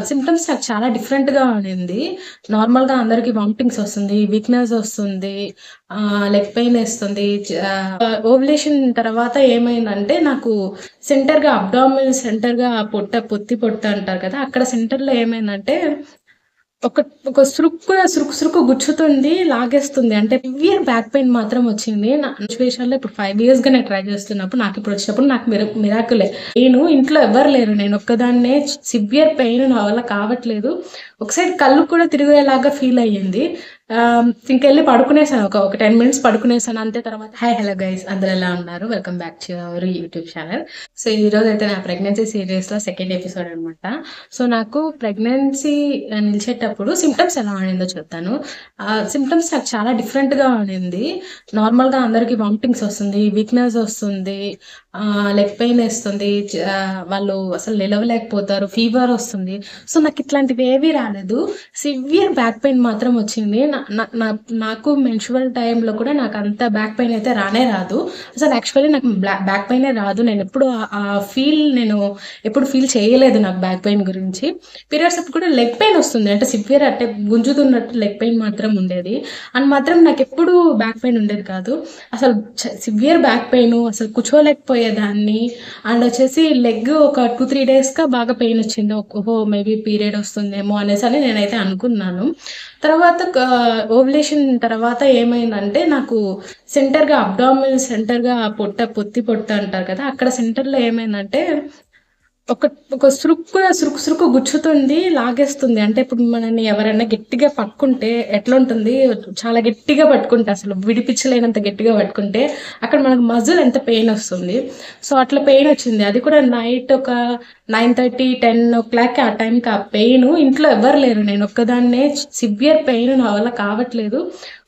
Symptoms నాకు చాలా డిఫరెంట్‌గా ఉండింది. నార్మల్‌గా అందరికి వామిటింగ్స్ వస్తుంది, వీక్‌నెస్ వస్తుంది, లెగ్ పెయిన్ ఏస్తుంది. ఓవ్యులేషన్ తర్వాత ఏమైందంటే నాకు సెంటర్‌గా అబ్డామినల్ సెంటర్‌గా పొత్తి పొట్ట అంటారు కదా! అక్కడ సెంటర్‌లో ఏమైందంటే ఒక ఒక సురుకు గుచ్చుతుంది, లాగేస్తుంది. అంటే సివియర్ బ్యాక్ పెయిన్ మాత్రం వచ్చింది. నా సిట్యుయేషన్‌లో ఇప్పుడు 5 ఇయర్స్‌గా నేను ట్రై చేస్తున్నప్పుడు నాకిప్పుడు వచ్చినప్పుడు నాకు మిరాకిలే. నేను ఇంట్లో ఎవ్వరు లేరు. నేనొక్కదాన్నే సివియర్ పెయిన్ నా వల్ల కావట్లేదు. ఒక సైడ్ కళ్ళు కూడా తిరిగేలాగా ఫీల్ అయ్యింది. ఇంకెళ్ళి పడుకునేసాను. ఒక 10 మినిట్స్ పడుకునేసాను అంతే. తర్వాత హాయ్, హలో గైస్, అందరూ ఎలా ఉన్నారు? Welcome back to our YouTube channel. So, ఈరోజైతే నా ప్రెగ్నెన్సీ సీరీస్‌లో సెకండ్ ఎపిసోడ్ అనమాట. సో, నాకు ప్రెగ్నెన్సీ నిలిచేటప్పుడు సింప్టమ్స్ ఎలా ఉండిందో చెప్తాను. సింప్టమ్స్ నాకు చాలా డిఫరెంట్‌గా ఉండింది. నార్మల్‌గా అందరికి వామిటింగ్స్ వస్తుంది, వీక్‌నెస్ వస్తుంది, లెగ్ పెయిన్ ఏస్తుంది. వాళ్ళు అసలు నిలవలేకపోతారు, ఫీవర్ వస్తుంది. సో, నాకిట్లాంటివేవీ రాలేదు. సివియర్ బ్యాక్ పెయిన్ మాత్రం వచ్చింది. నా నా నా నాకు మెన్స్ట్రువల్ టైమ్‌లో కూడా నాకంత బ్యాక్ పెయిన్ అయితే రానే రాదు. అసలు యాక్చువల్లీ నాకు బ్యాక్ పెయినే రాదు. నేనెప్పుడు నేను ఎప్పుడు ఫీల్ చేయలేదు నాకు బ్యాక్ పెయిన్ గురించి. పీరియడ్స్ అప్పుడు కూడా లెగ్ పెయిన్ వస్తుంది. అంటే సివియర్ అంటే గుంజుతున్నట్టు లెగ్ పెయిన్ మాత్రం ఉండేది. అండ్ మాత్రం నాకెప్పుడూ బ్యాక్ పెయిన్ ఉండేది కాదు. అసలు సివియర్ బ్యాక్ పెయిను, అసలు కూర్చోలేకపోయేదాన్ని. అండ్ వచ్చేసి లెగ్ ఒక 2, 3 డేస్‌గా బాగా పెయిన్ వచ్చింది. ఓహో! మేబీ పీరియడ్ వస్తుందేమో అనేసని నేనైతే అనుకున్నాను. తర్వాత ఓవ్యులేషన్ తర్వాత ఏమైందంటే నాకు సెంటర్‌గా అబ్డామినల్ సెంటర్‌గా పొత్తి పొట్ట అంటారు కదా! అక్కడ సెంటర్‌లో ఏమైందంటే ఒక ఒక సురుకు గుచ్చుతుంది, లాగేస్తుంది. అంటే ఇప్పుడు మనల్ని ఎవరైనా గట్టిగా పట్టుకుంటే ఎట్లుంటుంది? చాలా గట్టిగా పట్టుకుంటే అసలు విడిపించలేనంత గట్టిగా పట్టుకుంటే అక్కడ మనకు మజిల్ ఎంత పెయినొస్తుంది. సో, అట్లా పెయినొచ్చింది. అది కూడా నైట్ ఒక 9:30, 10:00 ఆ టైంకి ఆ పెయిను. ఇంట్లో ఎవ్వరు లేరు. నేనొక్కదాన్నే సివియర్ పెయిన్ నా వల్ల కావట్లేదు.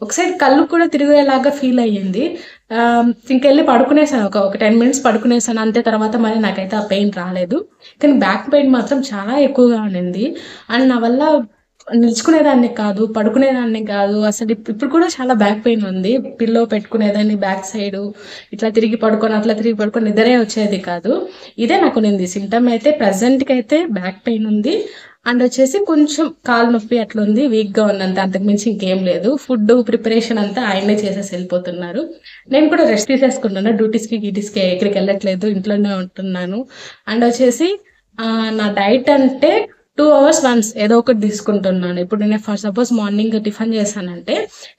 ఒక సైడ్ కళ్ళు కూడా తిరిగేలాగా ఫీల్ అయ్యింది. ఇంకెళ్ళి పడుకునేసాను. ఒక 10 మినిట్స్ పడుకునేసాను అంతే. తర్వాత మరి నాకైతే ఆ పెయిన్ రాలేదు. కానీ బ్యాక్ పెయిన్ మాత్రం చాలా ఎక్కువగా ఉండింది. అండ్ నా వల్ల నిల్చుకునేదాన్ని కాదు, పడుకునేదాన్ని కాదు. అసలు ఇప్పుడు కూడా చాలా బ్యాక్ పెయిన్ ఉంది. పిల్లో పెట్టుకునేదాన్ని బ్యాక్ సైడు. ఇట్లా తిరిగి పడుకొని, అట్లా తిరిగి పడుకొని నిద్రే వచ్చేది కాదు. ఇదే నాకునింది సింప్టమ్ అయితే. ప్రెజెంట్‌కైతే బ్యాక్ పెయిన్ ఉంది. అండ్ వచ్చేసి కొంచెం కాలు నొప్పి అట్లుంది. వీక్‌గా ఉందంతే. అంతకు మించి ఇంకేం లేదు. ఫుడ్డు ప్రిపరేషన్ అంతా ఆయన్నే చేసేసి ఎళ్ళిపోతున్నారు. నేను కూడా రెస్ట్ తీసేసుకున్నాను. గీటీస్‌కి ఎక్కడికెళ్ళట్లేదు. ఇంట్లోనే ఉంటున్నాను. అండ్ వచ్చేసి నా డైట్ అంటే 2 అవర్స్ వన్స్ ఏదో ఒకటి తీసుకుంటున్నాను. ఇప్పుడు నేను ఫర్ సపోజ్ మార్నింగ్ టిఫిన్ చేశానంటే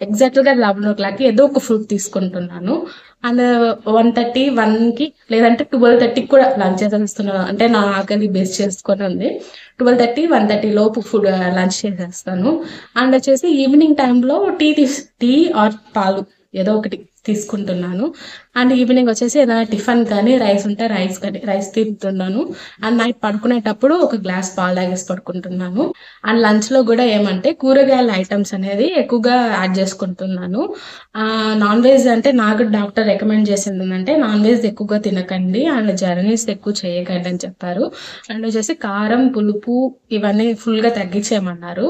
ఎగ్జాక్ట్‌గా 11:00కి ఏదో ఒక ఫ్రూట్ తీసుకుంటున్నాను. అండ్ 1:30, 1కి లేదంటే 12:30కి కూడా లంచ్ చేసేస్తున్నాను. అంటే నా ఆకలి బేస్ చేసుకొని ఉంది. 12:30, 1:30 లోపు లంచ్ చేసేస్తాను. అండ్ వచ్చేసి ఈవినింగ్ టైంలో టీ ఆర్ పాలు ఏదో ఒకటి తీసుకుంటున్నాను. అండ్ ఈవినింగ్ వచ్చేసి ఏదైనా టిఫిన్ కానీ, రైస్ ఉంటే రైస్ తింటున్నాను. అండ్ నైట్ పడుకునేటప్పుడు ఒక గ్లాస్ పాలు తాగేసి పడుకుంటున్నాను. అండ్ లంచ్‌లో గూడా ఏమంటే కూరగాయల ఐటెమ్స్ అనేది ఎక్కువగా యాడ్ చేసుకుంటున్నాను. నాన్ వెజ్ అంటే నాకు డాక్టర్ రికమెండ్ చేసిందేంటంటే నాన్ వెజ్ ఎక్కువగా తినకండి. అండ్ జర్నీస్ ఎక్కువ చేయకండి అని చెప్పారు. అండ్ వచ్చేసి కారం, పులుపు ఇవన్నీ ఫుల్‌గా తగ్గించేయమన్నారు.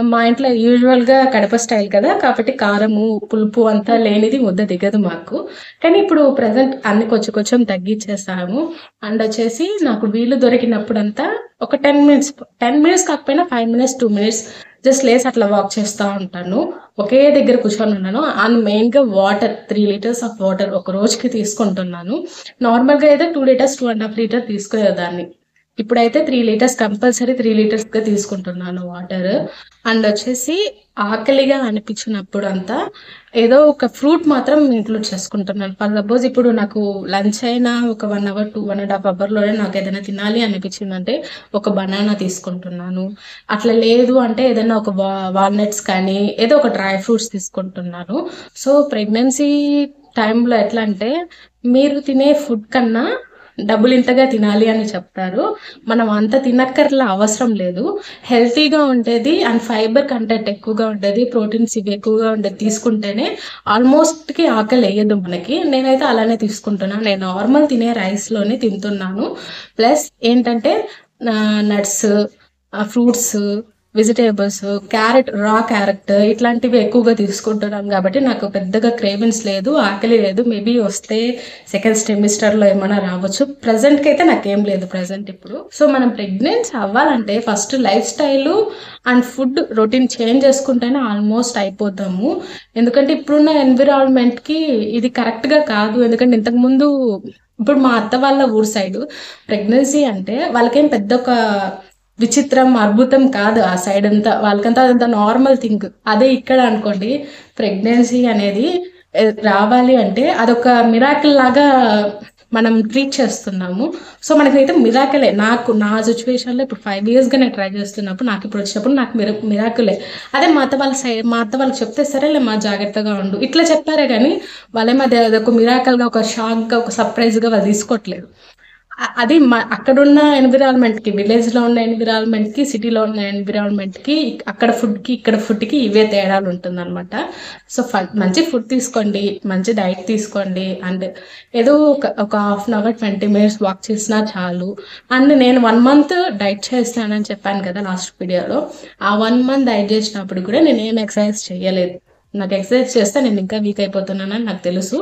మా ఇంట్లో యూజువల్‌గా కడప స్టైల్ కదా! కాబట్టి కారము, పులుపు అంతా లేనిది ముద్ద దిగదు మాకు. కానీ ఇప్పుడు ప్రెజెంట్ అన్ని కొంచెం కొంచెం తగ్గిచ్చేసాము. అండ్ వచ్చేసి నాకు వీలు దొరికినప్పుడంతా ఒక 10 మినిట్స్ కాకపోయినా 5 మినిట్స్, 2 మినిట్స్ జస్ట్ లేసి అట్లా వాక్ చేస్తా ఉంటాను. ఒకే దగ్గర కూర్చొని ఉన్నాను. అండ్ మెయిన్‌గా వాటర్ 3 లీటర్స్ ఆఫ్ వాటర్ ఒక రోజుకి తీసుకుంటున్నాను. నార్మల్‌గా అయితే 2 లీటర్స్, 2 ½ లీటర్ తీసుకునేదాన్ని. ఇప్పుడైతే 3 లీటర్స్ కంపల్సరీ 3 లీటర్స్‌గా తీసుకుంటున్నాను వాటర్. అండ్ వచ్చేసి ఆకలిగా అనిపించినప్పుడంతా ఏదో ఒక ఫ్రూట్ మాత్రం ఇంక్లూడ్ చేసుకుంటున్నాను. ఫర్ సపోజ్ ఇప్పుడు నాకు లంచ్ అయినా ఒక 1 అవర్, 1 ½ అవర్‌లోనే నాకేదైనా తినాలి అనిపించిందంటే ఒక బనానా తీసుకుంటున్నాను. అట్లా లేదు అంటే ఏదైనా ఒక వాల్‌నట్స్ కానీ ఏదో ఒక డ్రై ఫ్రూట్స్ తీసుకుంటున్నాను. సో, ప్రెగ్నెన్సీ టైంలో ఎట్లా అంటే మీరు తినే ఫుడ్ కన్నా డబులింతగా తినాలి అని చెప్తారు. మనం అంత తినక్కర్ల అవసరం లేదు. హెల్తీగా ఉండేది అండ్ ఫైబర్ కంటెంట్ ఎక్కువగా ఉండేది, ప్రోటీన్స్ ఇవి ఎక్కువగా ఉండేది తీసుకుంటేనే ఆల్మోస్ట్‌కి ఆకలేయదు మనకి. నేనైతే అలానే తీసుకుంటున్నా. నేను నార్మల్ తినే రైస్‌లోనే తింటున్నాను. ప్లస్ ఏంటంటే నట్స్, ఫ్రూట్స్ వెజిటేబుల్స్, క్యారెట్ ఇట్లాంటివి ఎక్కువగా తీసుకుంటున్నాను కాబట్టి నాకు పెద్దగా క్రేవింగ్స్ లేదు, ఆకలి లేదు. మేబీ వస్తే సెకండ్ సెమిస్టర్లో ఏమైనా రావచ్చు. ప్రజెంట్కి అయితే నాకేం లేదు ప్రజెంట్ ఇప్పుడు. సో మనం ప్రెగ్నెన్సీ అవ్వాలంటే first life style and food routine change చేసుకుంటేనే ఆల్మోస్ట్ అయిపోతాము. ఎందుకంటే ఇప్పుడున్న ఎన్విరాన్మెంట్కి ఇది కరెక్ట్గా కాదు. ఎందుకంటే ఇంతకుముందు ఇప్పుడు మా అత్త వాళ్ళ ఊరు సైడ్ ప్రెగ్నెన్సీ అంటే వాళ్ళకేం పెద్ద ఒక విచిత్రం, అద్భుతం కాదు. ఆ సైడ్ అంతా వాళ్ళకంతా అదంతా నార్మల్ థింగ్. అదే ఇక్కడ అనుకోండి, ప్రెగ్నెన్సీ అనేది రావాలి అంటే అదొక మిరాకిల్ లాగా మనం ట్రీట్ చేస్తున్నాము. సో మనకైతే మిరాకిలే. నా సిచ్యువేషన్లో ఇప్పుడు 5 ఇయర్స్గా నేను ట్రై చేస్తున్నప్పుడు నాకు ఇప్పుడు వచ్చినప్పుడు నాకు మిరాకిలే. అదే మా అత్త వాళ్ళకి చెప్తే సరేలే మా జాగ్రత్తగా ఉండు ఇట్లా చెప్పారే కానీ వాళ్ళేమో అదొక మిరాకల్గా, ఒక షాక్గా, ఒక సర్ప్రైజ్గా వాళ్ళు తీసుకోవట్లేదు. అది అక్కడున్న ఎన్విరాన్మెంట్కి, విలేజ్లో ఉన్న ఎన్విరాన్మెంట్కి, సిటీలో ఉన్న ఎన్విరాన్మెంట్కి, అక్కడ ఫుడ్కి ఇక్కడ ఫుడ్కి ఇవే తేడాలు ఉంటుందన్నమాట. సో మంచి ఫుడ్ తీసుకోండి, మంచి డైట్ తీసుకోండి. అండ్ ఏదో ఒక half an hour 20 minutes walk చేసినా చాలు. అండ్ నేను 1 month డైట్ చేస్తానని చెప్పాను కదా లాస్ట్ వీడియోలో. ఆ 1 month డైట్ చేసినప్పుడు కూడా నేను ఏం ఎక్సర్సైజ్ చేయలేదు. నాకు ఎక్సర్సైజ్ చేస్తే నేను ఇంకా వీక్ అయిపోతున్నానని నాకు తెలుసు.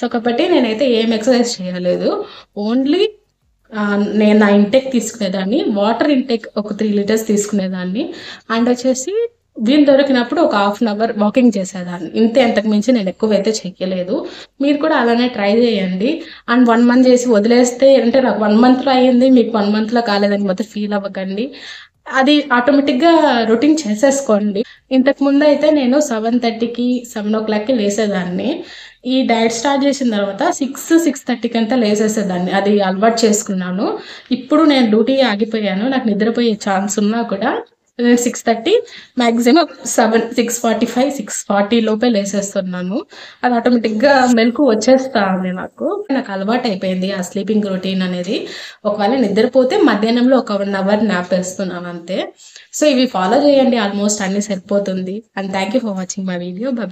సో కాబట్టి నేనైతే ఏం ఎక్సర్సైజ్ చేయలేదు. ఓన్లీ నేను నా ఇంటేక్ తీసుకునేదాన్ని, వాటర్ ఇంటేక్ ఒక 3 liters తీసుకునేదాన్ని. అండ్ వచ్చేసి వీలు దొరికినప్పుడు ఒక హాఫ్ అన్ అవర్ వాకింగ్ చేసేదాన్ని. ఇంతే, అంతకు మించి నేను ఎక్కువైతే చెయ్యలేదు. మీరు కూడా అలానే ట్రై చేయండి. అండ్ 1 month చేసి వదిలేస్తే అంటే నాకు 1 monthలో అయ్యింది, మీకు 1 monthలో కాలేదని మొత్తం ఫీల్ అవ్వకండి. అది ఆటోమేటిక్గా రొటీన్ చేసేసుకోండి. ఇంతకు ముందు అయితే నేను 7:30కి 7 o'clockకి లేసేదాన్ని. ఈ డైట్ స్టార్ట్ చేసిన తర్వాత 6-6:30కి అంతా లేసేసేదాన్ని. అది అలవాటు చేసుకున్నాను. ఇప్పుడు నేను డ్యూటీ ఆగిపోయాను. నాకు నిద్రపోయే ఛాన్స్ ఉన్నా కూడా నేను 6:30 మ్యాక్సిమం 6:45, 6:40 లోపే లేసేస్తున్నాను. అది ఆటోమేటిక్గా మెలకు వచ్చేస్తుంది. నాకు అలవాటు అయిపోయింది ఆ స్లీపింగ్ రొటీన్ అనేది. ఒకవేళ నిద్రపోతే మధ్యాహ్నంలో ఒక 1 hour నాప్ వేస్తున్నాను అంతే. సో ఇవి ఫాలో చేయండి, ఆల్మోస్ట్ అన్నీ సరిపోతుంది. And thank you for watching my video. Bye.